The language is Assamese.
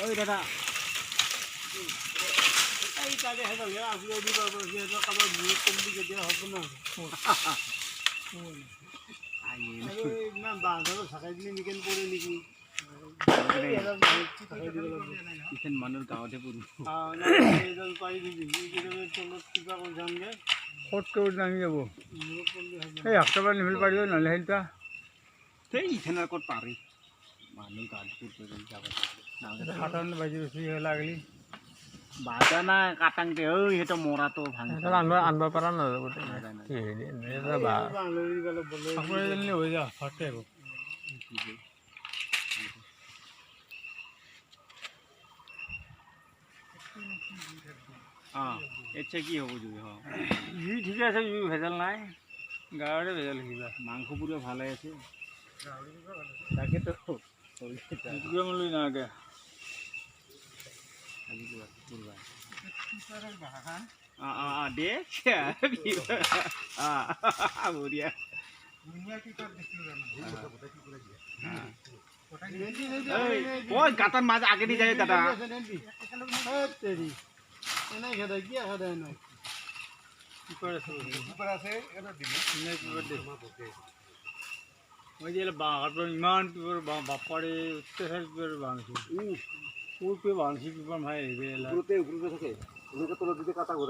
ঐ দাদা এই তাকে হেঁটে আসলে দিবা সিহঁতৰ কাৰোবাৰ বহুত কমটি কেতিয়া হ'ব ন ইমান বাঁহডালো চাকাই দিলে নিকেন পৰে নেকি মানুহৰ গাঁৱতে পৰো এইডাল পাৰি দিবি তলত কিবা কৰি যামগৈ ক'তকৈ নামি যাব এই হাতবাৰ নিভিল পাৰিব নহ'লে সেইটা সেই ইথানৰ ক'ত পাৰি মানুহ গাঁৱত সাতন বাজি বেছি লাগিলি বাজা নাই কাটাংতে ঐ সেইটো মৰাটো ভাঙি আনব পৰা নাযাব হৈ যা ফটে আহিব এছে কি হ'ব যদি ই ঠিকে আছে ই ভেজাল নাই গাঁৱৰে ভেজাল কিবা মাংসবোৰো ভালে আছে তাকেতো লৈ নাগে দে বঢ়িয়া গাঁতৰ মাছ আগেদি যায় দাদা এনেই খেদে কি খেদে এনেই মই যে বাঁহৰ পৰা ইমান পিপৰ বাপাৰে অত্যাচাৰ পিপৰ বাঁহছো ক'ৰ পিপৰ বাঁহছি পিপৰ ভাই আহিব থাকে তলত যদি কাটা ঘূৰাই